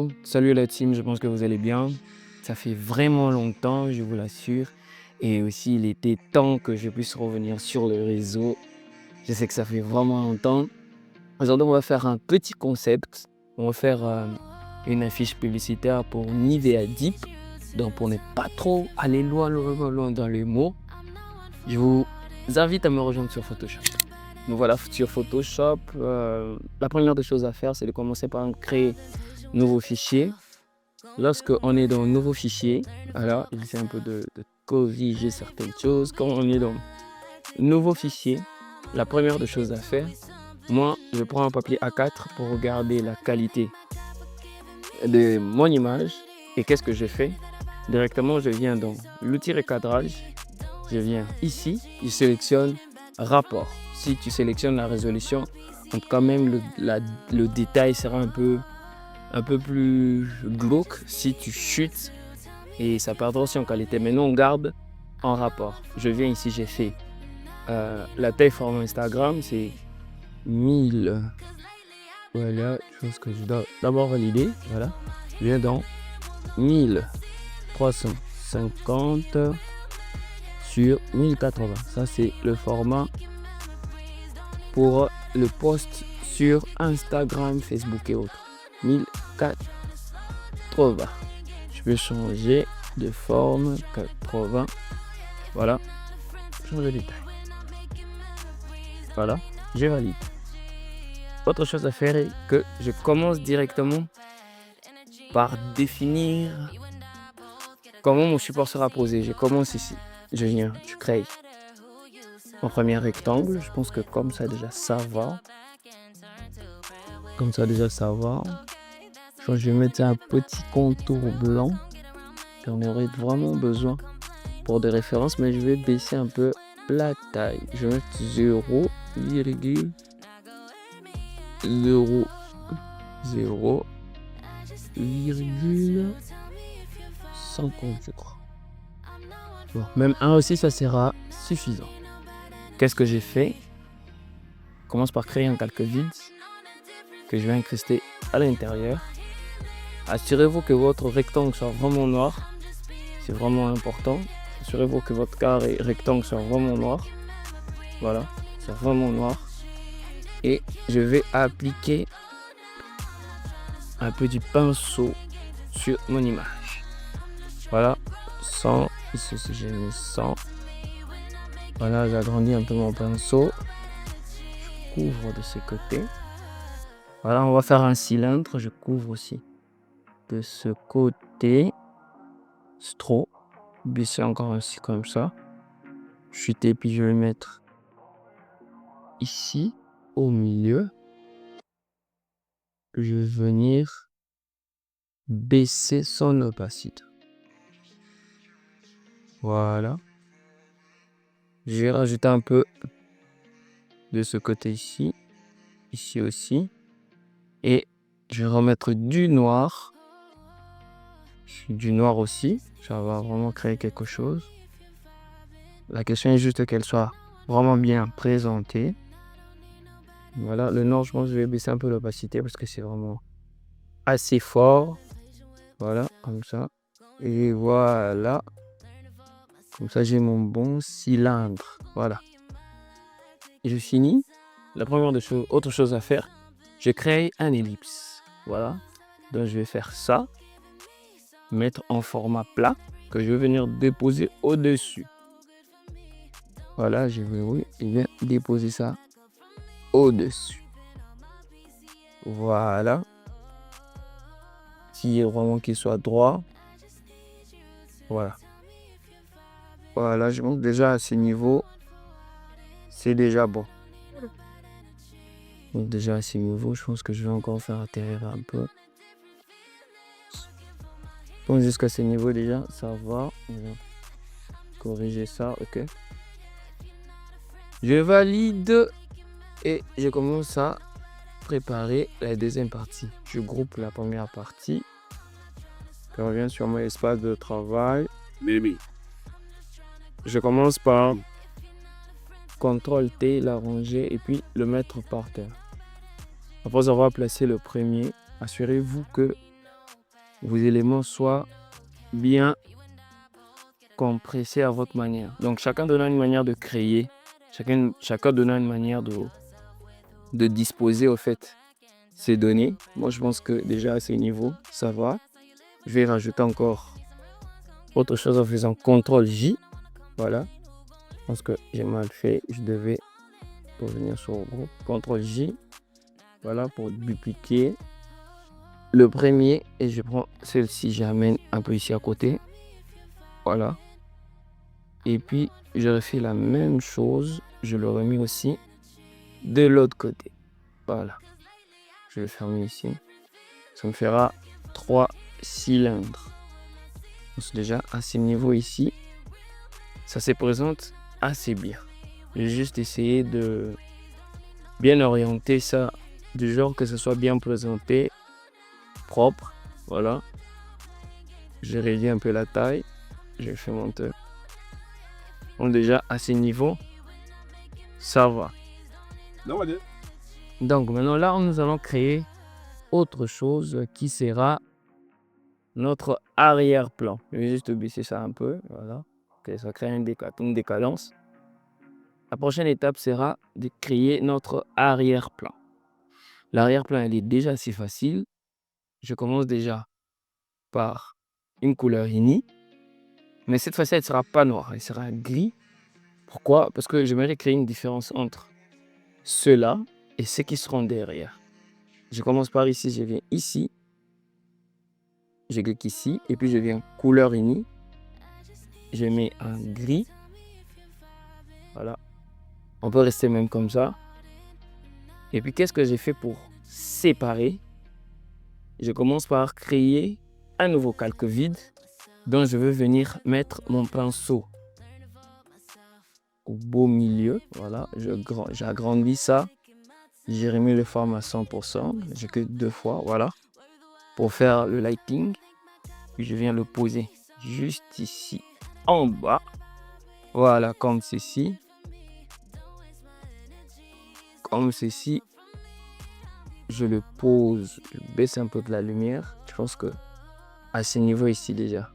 Hello, salut la team, je pense que vous allez bien. Ça fait vraiment longtemps, je vous l'assure. Et aussi, il était temps que je puisse revenir sur le réseau. Je sais que ça fait vraiment longtemps. Aujourd'hui, on va faire un petit concept. On va faire une affiche publicitaire pour Nivea Deep. Donc, pour ne pas trop aller loin dans les mots, je vous invite à me rejoindre sur Photoshop. Donc voilà, sur Photoshop, la première des choses à faire, c'est de commencer par créer un nouveau fichier. Lorsque on est dans un nouveau fichier, voilà, j'essaie un peu de corriger certaines choses. Quand on est dans un nouveau fichier, la première des choses à faire, moi, je prends un papier A4 pour regarder la qualité de mon image. Et qu'est-ce que je fais? Directement, je viens dans l'outil recadrage. Je viens ici, je sélectionne rapport. Si tu sélectionnes la résolution, donc quand même le détail sera un peu plus glauque si tu chutes et ça perdra aussi en qualité. Maintenant, on garde en rapport. Je viens ici, j'ai fait la taille format Instagram, c'est 1000. Voilà, je pense que je dois d'abord valider. Voilà, je viens dans 1350 sur 1080. Ça, c'est le format pour le post sur Instagram, Facebook et autres. 1080. Je vais changer de forme 80. Voilà. Changer de taille. Voilà. Je valide. Autre chose à faire est que je commence directement par définir comment mon support sera posé. Je commence ici. Je viens, je crée mon premier rectangle. Je pense que comme ça déjà ça va. Comme ça déjà ça va. Je vais mettre un petit contour blanc. J'en aurai vraiment besoin pour des références, mais je vais baisser un peu la taille. Je vais mettre 0,0,50, je crois. Bon, même 1 aussi, ça sera suffisant. Qu'est-ce que j'ai fait? Je commence par créer un calque vide que je vais incruster à l'intérieur. Assurez-vous que votre rectangle soit vraiment noir. C'est vraiment important. Assurez-vous que votre carré rectangle soit vraiment noir. Voilà, c'est vraiment noir. Et je vais appliquer un peu du pinceau sur mon image. Voilà, 100. Ici aussi, j'ai mis 100. Voilà, j'agrandis un peu mon pinceau. Je couvre de ce côté. Voilà, on va faire un cylindre. Je couvre aussi de ce côté. C'est trop. Baisser encore ainsi comme ça. Chuter, puis je vais mettre ici, au milieu. Je vais venir baisser son opacité. Voilà. Je vais rajouter un peu de ce côté ici. Ici aussi. Et je vais remettre du noir. Du noir aussi. Ça va vraiment créer quelque chose. La question est juste qu'elle soit vraiment bien présentée. Voilà, le noir, je pense que je vais baisser un peu l'opacité parce que c'est vraiment assez fort. Voilà, comme ça. Et voilà. Comme ça, j'ai mon bon cylindre. Voilà. Et je finis. La première autre chose à faire, je crée un ellipse. Voilà. Donc, je vais faire ça. Mettre en format plat que je vais venir déposer au-dessus. Voilà, je vais déposer ça au-dessus. Voilà. Si vraiment qu'il soit droit. Voilà. Voilà, je monte déjà à ce niveau. C'est déjà bon. Donc déjà à ce niveau, je pense que je vais encore faire atterrir un peu. Donc jusqu'à ce niveau déjà, ça va. On va corriger ça, ok. Je valide et je commence à préparer la deuxième partie. Je groupe la première partie. Je reviens sur mon espace de travail. Je commence par CTRL-T, l'arranger et puis le mettre par terre. Après avoir placé le premier, assurez-vous que vos éléments soient bien compressés à votre manière. Donc, chacun donnant une manière de créer, chacun donnant une manière de disposer, au fait, ces données. Moi, je pense que déjà à ce niveau, ça va. Je vais rajouter encore autre chose en faisant CTRL-J. Voilà. Je pense que j'ai mal fait. Je devais revenir sur le groupe. CTRL-J. Voilà, pour dupliquer le premier. Et je prends celle-ci, j'amène un peu ici à côté. Voilà. Et puis, je refais la même chose. Je le remets aussi de l'autre côté. Voilà. Je vais fermer ici. Ça me fera 3 cylindres. Donc déjà, à ce niveau ici, ça se présente assez bien. J'ai juste essayé de bien orienter ça, du genre que ce soit bien présenté, propre. Voilà. J'ai réduit un peu la taille. J'ai fait monter. Donc déjà, à ce niveau, ça va. Donc maintenant, là, nous allons créer autre chose qui sera notre arrière-plan. Je vais juste baisser ça un peu. Voilà. Okay, ça crée une décadence. La prochaine étape sera de créer notre arrière-plan. L'arrière-plan, elle est déjà assez facile. Je commence déjà par une couleur unie. Mais cette fois-ci, elle ne sera pas noire, elle sera gris. Pourquoi? Parce que j'aimerais créer une différence entre ceux-là et ceux qui seront derrière. Je commence par ici, je viens ici. Je clique ici et puis je viens couleur unie. Je mets un gris. Voilà. On peut rester même comme ça. Et puis, qu'est-ce que j'ai fait pour séparer? Je commence par créer un nouveau calque vide dont je veux venir mettre mon pinceau au beau milieu. Voilà, j'agrandis ça. J'ai remis le format à 100%. J'ai que 2 fois, voilà, pour faire le lighting. Puis je viens le poser juste ici, en bas. Voilà, comme ceci. Comme ceci. Je le pose, je baisse un peu de la lumière. Je pense que à ce niveau ici déjà,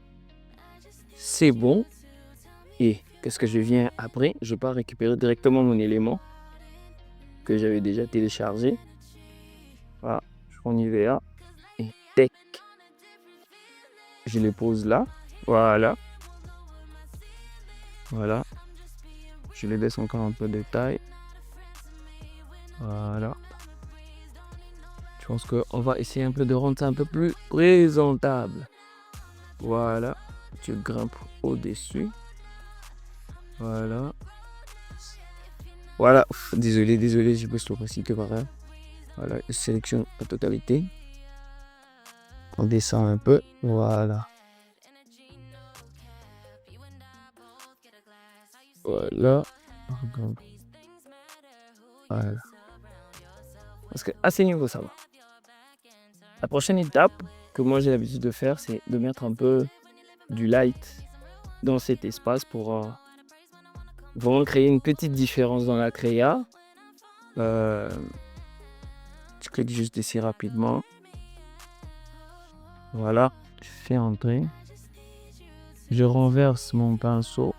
c'est bon. Et qu'est-ce que je viens après? Je pars récupérer directement mon élément que j'avais déjà téléchargé. Voilà, je prends Nivea et tac. Je le pose là. Voilà. Voilà. Je le laisse encore un peu de taille. Voilà. Je pense qu'on va essayer un peu de rendre ça un peu plus présentable. Voilà. Tu grimpes au-dessus. Voilà. Voilà. Désolé, je pose le principe que voilà. Voilà, je sélectionne la totalité. On descend un peu. Voilà. Voilà. Voilà. Parce que à ce niveau, ça va. La prochaine étape que moi j'ai l'habitude de faire, c'est de mettre un peu du light dans cet espace pour vraiment créer une petite différence dans la créa. Je clique juste ici rapidement. Voilà, je fais entrer. Je renverse mon pinceau.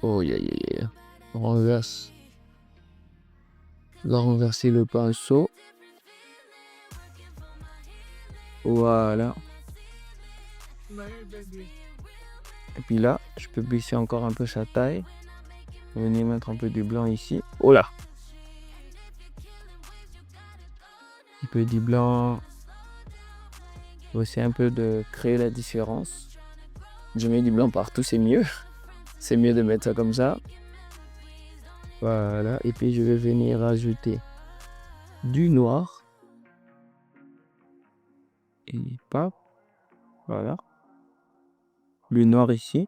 Oh, renverse. Je dois renverser le pinceau. Voilà. Et puis là, je peux baisser encore un peu sa taille. Venir mettre un peu du blanc ici. Oh là! Un peu du blanc. Aussi un peu de créer la différence. Je mets du blanc partout, c'est mieux. C'est mieux de mettre ça comme ça. Voilà. Et puis je vais venir rajouter du noir. Et paf. Voilà. Le noir ici.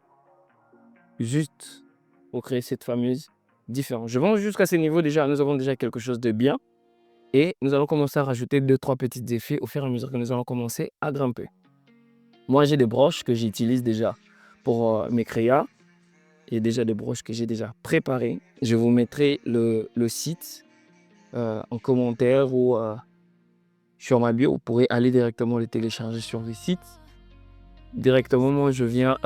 Juste pour créer cette fameuse différence. Je vais jusqu'à ce niveau déjà. Nous avons déjà quelque chose de bien. Et nous allons commencer à rajouter 2-3 petits effets au fur et à mesure que nous allons commencer à grimper. Moi, j'ai des broches que j'utilise déjà pour mes créas. Il y a déjà des broches que j'ai déjà préparées. Je vous mettrai le site en commentaire ou sur ma bio. Vous pourrez aller directement le télécharger sur le site. Directement, moi, je viens,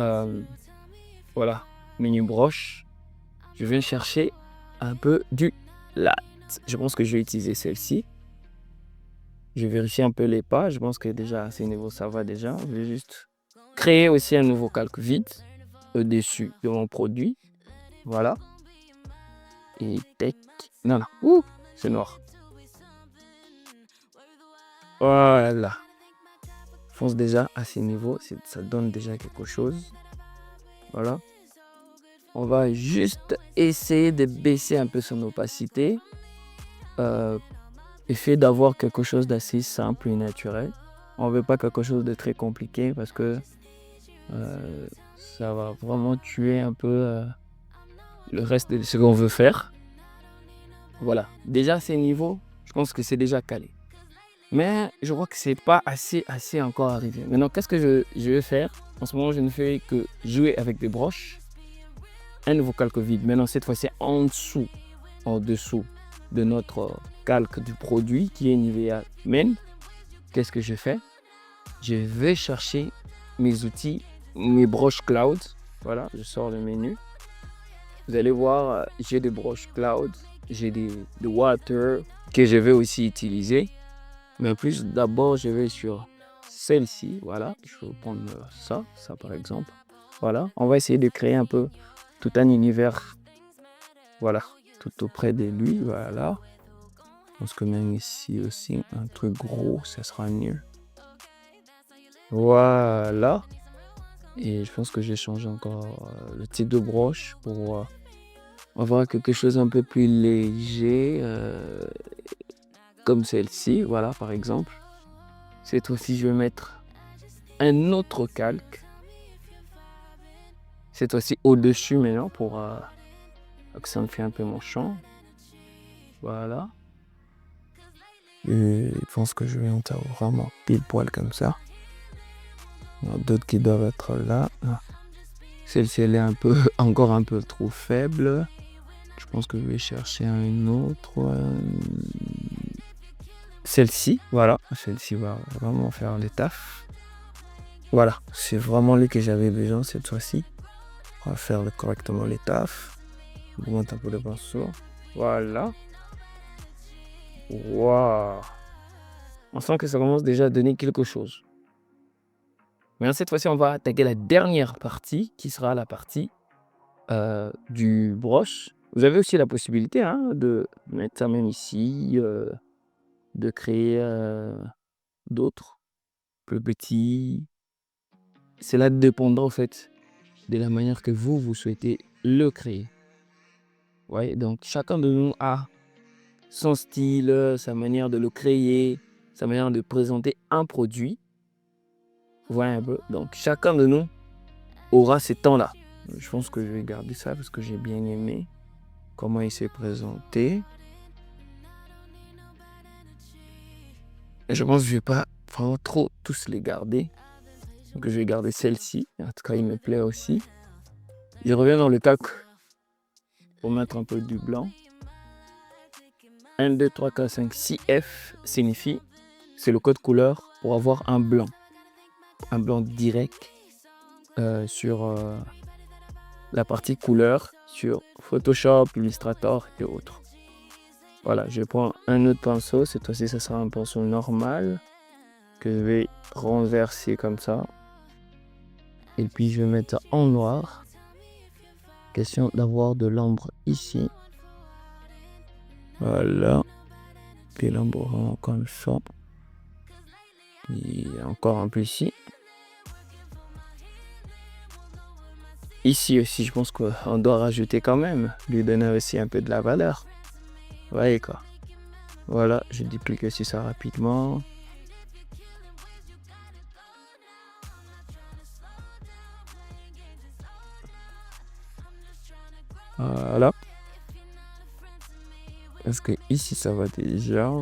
voilà, menu broche. Je viens chercher un peu du latte. Je pense que je vais utiliser celle-ci. Je vérifie un peu les pas. Je pense que déjà à ce niveau, ça va déjà. Je vais juste créer aussi un nouveau calque vide au-dessus de mon produit. Voilà. Et tac. Non, non. Ouh, c'est noir. Voilà. Je pense déjà à ce niveau, ça donne déjà quelque chose. Voilà. On va juste essayer de baisser un peu son opacité. Essayer d'avoir quelque chose d'assez simple et naturel. On ne veut pas quelque chose de très compliqué parce que ça va vraiment tuer un peu le reste de ce qu'on veut faire. Voilà. Déjà à ces niveaux, je pense que c'est déjà calé. Mais je vois que c'est pas assez encore arrivé. Maintenant, qu'est-ce que je vais faire? En ce moment, je ne fais que jouer avec des broches. Un nouveau calque vide. Maintenant, cette fois-ci, en dessous de notre calque du produit qui est Nivea Men. Qu'est-ce que je fais? Je vais chercher mes outils, mes broches cloud. Voilà, je sors le menu. Vous allez voir, j'ai des broches cloud, j'ai des water que je vais aussi utiliser. Mais en plus, d'abord, je vais sur celle-ci. Voilà, je vais prendre ça par exemple. Voilà, on va essayer de créer un peu tout un univers. Voilà, tout auprès de lui. Voilà. Je pense que même ici aussi, un truc gros, ça sera mieux. Voilà. Et je pense que j'ai changé encore le type de broche pour avoir quelque chose un peu plus léger. Comme celle-ci, voilà, par exemple. Cette fois-ci, je vais mettre un autre calque. Cette fois-ci au-dessus maintenant pour accentuer un peu mon champ. Voilà. Et je pense que je vais en faire vraiment pile poil comme ça. Il y en a d'autres qui doivent être là. Celle-ci, elle est encore un peu trop faible. Je pense que je vais chercher un autre. Celle-ci, voilà. Celle-ci va vraiment faire le taf. Voilà, c'est vraiment lui que j'avais besoin cette fois-ci. On va faire correctement les tafs. On augmente un peu le pinceau. Voilà. Waouh. On sent que ça commence déjà à donner quelque chose. Mais cette fois-ci, on va attaquer la dernière partie, qui sera la partie du broche. Vous avez aussi la possibilité de mettre ça même ici, de créer d'autres, plus petits. C'est là dépendant en fait de la manière que vous souhaitez le créer. Ouais, donc chacun de nous a son style, sa manière de le créer, sa manière de présenter un produit. Voilà un peu. Donc chacun de nous aura ces temps-là. Je pense que je vais garder ça parce que j'ai bien aimé comment il s'est présenté. Et je pense que je vais pas vraiment trop tous les garder. Donc je vais garder celle-ci. En tout cas, il me plaît aussi. Je reviens dans le calque pour mettre un peu du blanc. 1, 2, 3, 4, 5, 6 F signifie, c'est le code couleur pour avoir un blanc direct sur la partie couleur sur Photoshop, Illustrator et autres. Voilà, je prends un autre pinceau. Cette fois-ci, ça sera un pinceau normal que je vais renverser comme ça. Et puis, je vais mettre ça en noir. Question d'avoir de l'ombre ici. Voilà. Puis l'ombre comme ça. Et encore un peu ici. Ici aussi, je pense qu'on doit rajouter quand même, lui donner aussi un peu de la valeur. Vous voyez quoi. Voilà, je duplique aussi ça rapidement. Voilà. Parce que ici, ça va déjà.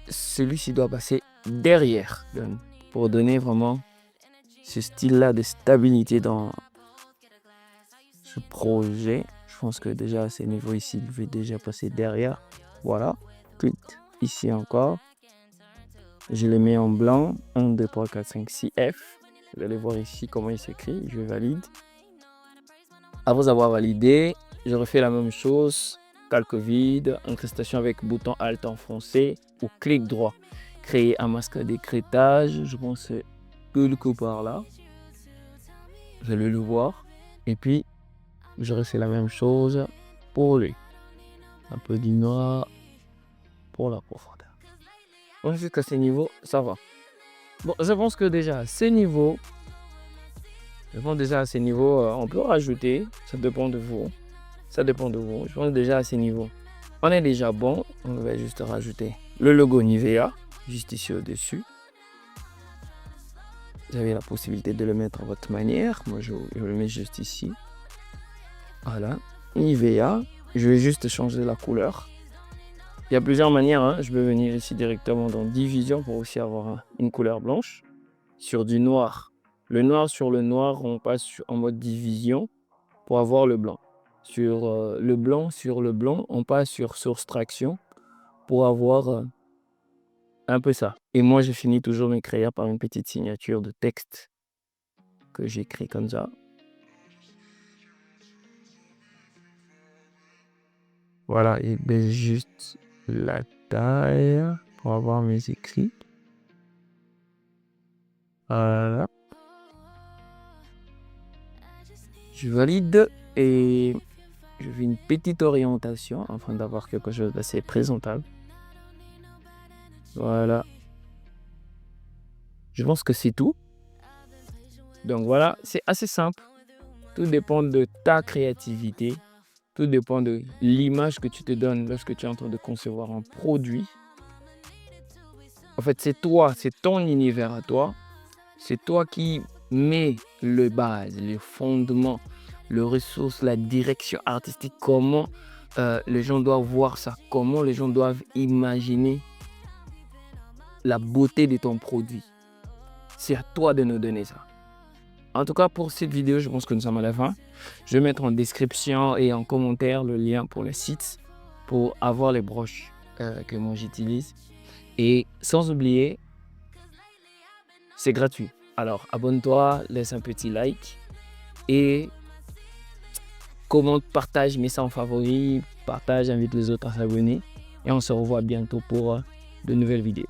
Celui-ci doit passer derrière pour donner vraiment ce style-là de stabilité dans ce projet. Je pense que déjà à ce niveau ici, il devait déjà passer derrière. Voilà. Puis ici encore. Je les mets en blanc. 1, 2, 3, 4, 5, 6 F. Vous allez voir ici comment il s'écrit. Je valide. Après avoir validé, je refais la même chose. Calque vide, incrustation avec bouton Alt enfoncé ou clic droit. Créer un masque d'écrêtage. Je pense que quelque part là. Vous allez le voir. Et puis, je refais la même chose pour lui. Un peu du noir pour la profondeur. Bon, jusqu'à ce niveau, ça va. Bon, je pense que déjà à ce niveau, on peut rajouter. Ça dépend de vous. Ça dépend de vous. Je pense déjà à ce niveau. On est déjà bon. On va juste rajouter le logo Nivea, juste ici au-dessus. Vous avez la possibilité de le mettre à votre manière. Moi, je le mets juste ici. Voilà. Nivea. Je vais juste changer la couleur. Il y a plusieurs manières. Hein. Je peux venir ici directement dans Division pour aussi avoir une couleur blanche. Sur du noir. Le noir sur le noir, on passe en mode division pour avoir le blanc. Sur le blanc sur le blanc, on passe sur soustraction pour avoir un peu ça. Et moi, je finis toujours mes créas par une petite signature de texte que j'écris comme ça. Voilà, et bien juste la taille pour avoir mes écrits. Voilà. Je valide et je fais une petite orientation afin d'avoir quelque chose d'assez présentable. Voilà. Je pense que c'est tout. Donc voilà, c'est assez simple. Tout dépend de ta créativité. Tout dépend de l'image que tu te donnes lorsque tu es en train de concevoir un produit. En fait, c'est toi, c'est ton univers à toi. C'est toi qui mets le base, le fondement, le ressource, la direction artistique. Comment les gens doivent voir ça. Comment les gens doivent imaginer la beauté de ton produit. C'est à toi de nous donner ça. En tout cas, pour cette vidéo, je pense que nous sommes à la fin. Je vais mettre en description et en commentaire le lien pour le site pour avoir les broches que moi j'utilise. Et sans oublier, c'est gratuit. Alors, abonne-toi, laisse un petit like et commente, partage, mets ça en favori, partage, invite les autres à s'abonner. Et on se revoit bientôt pour de nouvelles vidéos.